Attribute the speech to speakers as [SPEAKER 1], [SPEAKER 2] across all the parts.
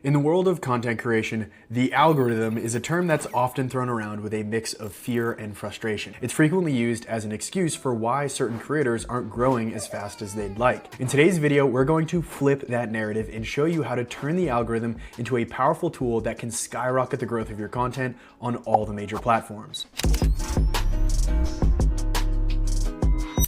[SPEAKER 1] In the world of content creation, the algorithm is a term that's often thrown around with a mix of fear and frustration. It's frequently used as an excuse for why certain creators aren't growing as fast as they'd like. In today's video, we're going to flip that narrative and show you how to turn the algorithm into a powerful tool that can skyrocket the growth of your content on all the major platforms.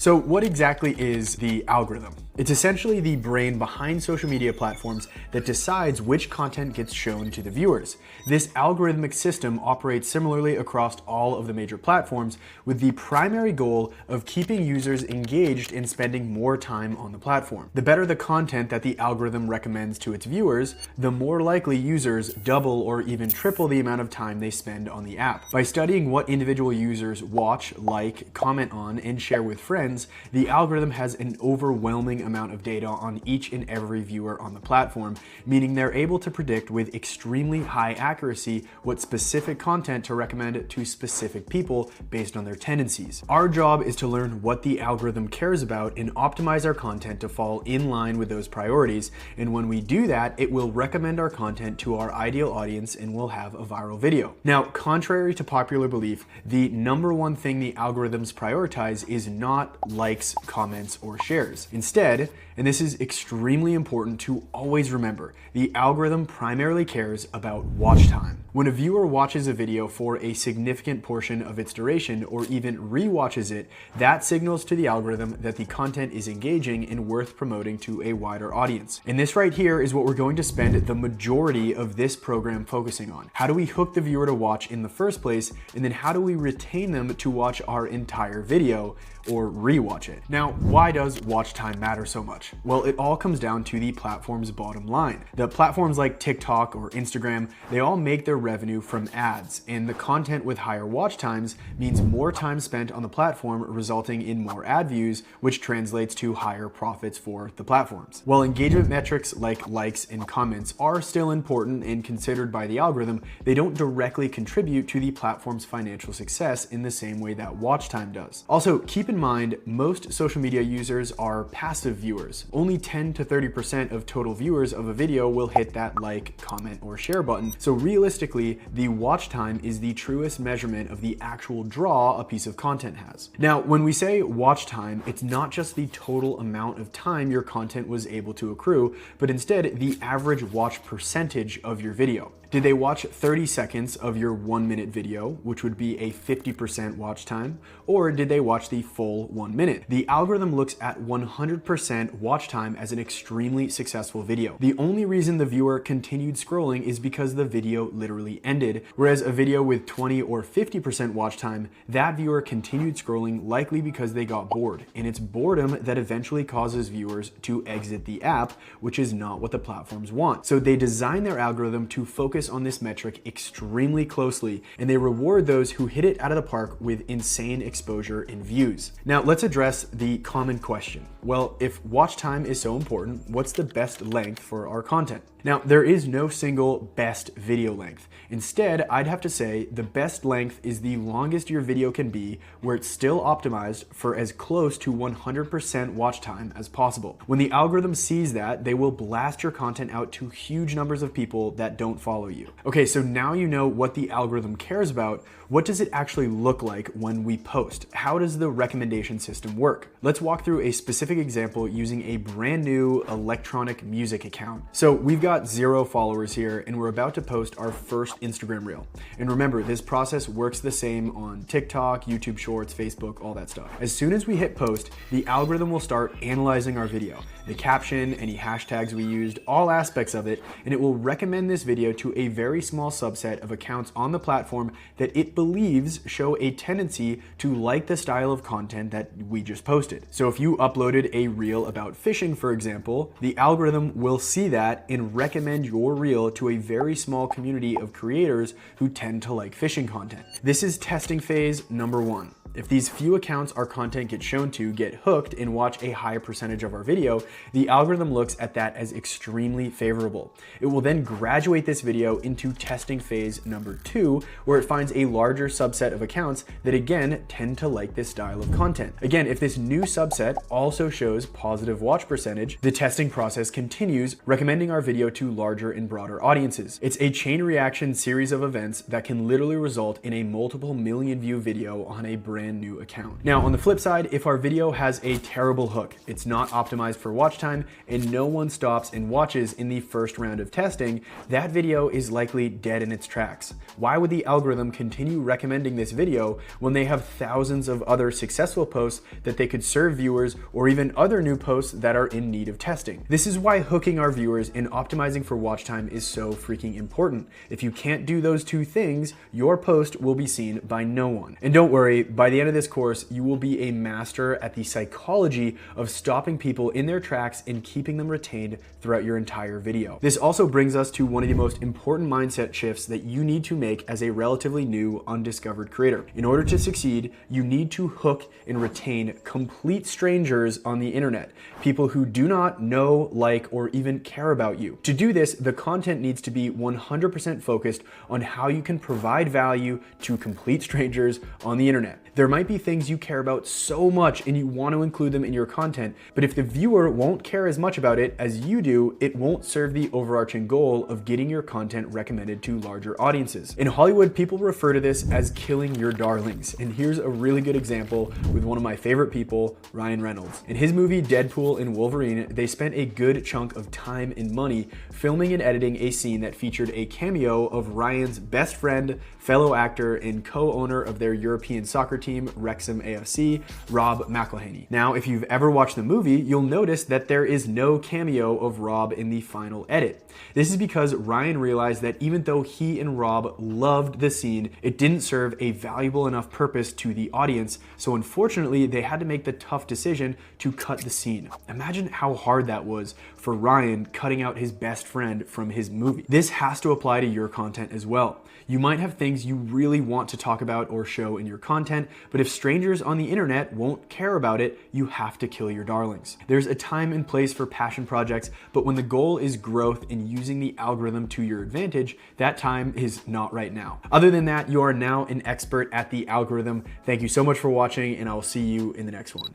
[SPEAKER 1] So what exactly is the algorithm? It's essentially the brain behind social media platforms that decides which content gets shown to the viewers. This algorithmic system operates similarly across all of the major platforms with the primary goal of keeping users engaged and spending more time on the platform. The better the content that the algorithm recommends to its viewers, the more likely users double or even triple the amount of time they spend on the app. By studying what individual users watch, like, comment on, and share with friends, the algorithm has an overwhelming amount of data on each and every viewer on the platform, meaning they're able to predict with extremely high accuracy what specific content to recommend to specific people based on their tendencies. Our job is to learn what the algorithm cares about and optimize our content to fall in line with those priorities, and when we do that, it will recommend our content to our ideal audience and we'll have a viral video. Now, contrary to popular belief, the number one thing the algorithms prioritize is not likes, comments, or shares. Instead, and this is extremely important to always remember, the algorithm primarily cares about watch time. When a viewer watches a video for a significant portion of its duration or even re-watches it, that signals to the algorithm that the content is engaging and worth promoting to a wider audience. And this right here is what we're going to spend the majority of this program focusing on. How do we hook the viewer to watch in the first place, and then how do we retain them to watch our entire video or re-watch it? Now, why does watch time matter so much? Well, it all comes down to the platform's bottom line. The platforms like TikTok or Instagram, they all make their revenue from ads, and the content with higher watch times means more time spent on the platform, resulting in more ad views, which translates to higher profits for the platforms. While engagement metrics like likes and comments are still important and considered by the algorithm, they don't directly contribute to the platform's financial success in the same way that watch time does. Also, keep in mind, most social media users are passive viewers. Only 10 to 30% of total viewers of a video will hit that like, comment, or share button. So realistically, the watch time is the truest measurement of the actual draw a piece of content has. Now, when we say watch time, it's not just the total amount of time your content was able to accrue, but instead the average watch percentage of your video. Did they watch 30 seconds of your 1 minute video, which would be a 50% watch time, or did they watch the full 1 minute? The algorithm looks at 100% watch time as an extremely successful video. The only reason the viewer continued scrolling is because the video literally ended, whereas a video with 20 or 50% watch time, that viewer continued scrolling likely because they got bored, and it's boredom that eventually causes viewers to exit the app, which is not what the platforms want. So they design their algorithm to focus on this metric extremely closely, and they reward those who hit it out of the park with insane exposure and views. Now, let's address the common question. Well, if watch time is so important, what's the best length for our content? Now, there is no single best video length. Instead, I'd have to say the best length is the longest your video can be, where it's still optimized for as close to 100% watch time as possible. When the algorithm sees that, they will blast your content out to huge numbers of people that don't follow you. Okay, so now you know what the algorithm cares about. What does it actually look like when we post? How does the recommendation system work? Let's walk through a specific example using a brand new electronic music account. So we've got 0 followers here, and we're about to post our first Instagram reel. And remember, this process works the same on TikTok, YouTube Shorts, Facebook, all that stuff. As soon as we hit post, the algorithm will start analyzing our video, the caption, any hashtags we used, all aspects of it, and it will recommend this video to a very small subset of accounts on the platform that it believes show a tendency to like the style of content that we just posted. So if you uploaded a reel about fishing, for example, the algorithm will see that and recommend your reel to a very small community of creators who tend to like fishing content. This is testing phase number 1. If these few accounts our content gets shown to get hooked and watch a higher percentage of our video, the algorithm looks at that as extremely favorable. It will then graduate this video into testing phase number 2, where it finds a larger subset of accounts that again tend to like this style of content. Again, if this new subset also shows positive watch percentage, the testing process continues, recommending our video to larger and broader audiences. It's a chain reaction series of events that can literally result in a multiple million view video on a brand new account. Now, on the flip side, if our video has a terrible hook, it's not optimized for watch time, and no one stops and watches in the first round of testing, that video is likely dead in its tracks. Why would the algorithm continue recommending this video when they have thousands of other successful posts that they could serve viewers, or even other new posts that are in need of testing? This is why hooking our viewers and optimizing for watch time is so freaking important. If you can't do those two things, your post will be seen by no one. And don't worry, by the end of this course, you will be a master at the psychology of stopping people in their tracks and keeping them retained throughout your entire video. This also brings us to one of the most important mindset shifts that you need to make as a relatively new, undiscovered creator. In order to succeed, you need to hook and retain complete strangers on the internet, people who do not know, like, or even care about you. To do this, the content needs to be 100% focused on how you can provide value to complete strangers on the internet. There might be things you care about so much and you want to include them in your content, but if the viewer won't care as much about it as you do, it won't serve the overarching goal of getting your content recommended to larger audiences. In Hollywood, people refer to this as killing your darlings, and here's a really good example with one of my favorite people, Ryan Reynolds. In his movie Deadpool and Wolverine, they spent a good chunk of time and money filming and editing a scene that featured a cameo of Ryan's best friend, fellow actor, and co-owner of their European soccer team, Wrexham AFC, Rob McElhenney. Now, if you've ever watched the movie, you'll notice that there is no cameo of Rob in the final edit. This is because Ryan realized that even though he and Rob loved the scene, it didn't serve a valuable enough purpose to the audience, so unfortunately, they had to make the tough decision to cut the scene. Imagine how hard that was for Ryan cutting out his best friend from his movie. This has to apply to your content as well. You might have things you really want to talk about or show in your content, but if strangers on the internet won't care about it, you have to kill your darlings. There's a time and place for passion projects, but when the goal is growth and using the algorithm to your advantage, that time is not right now. Other than that, you are now an expert at the algorithm. Thank you so much for watching, and I will see you in the next one.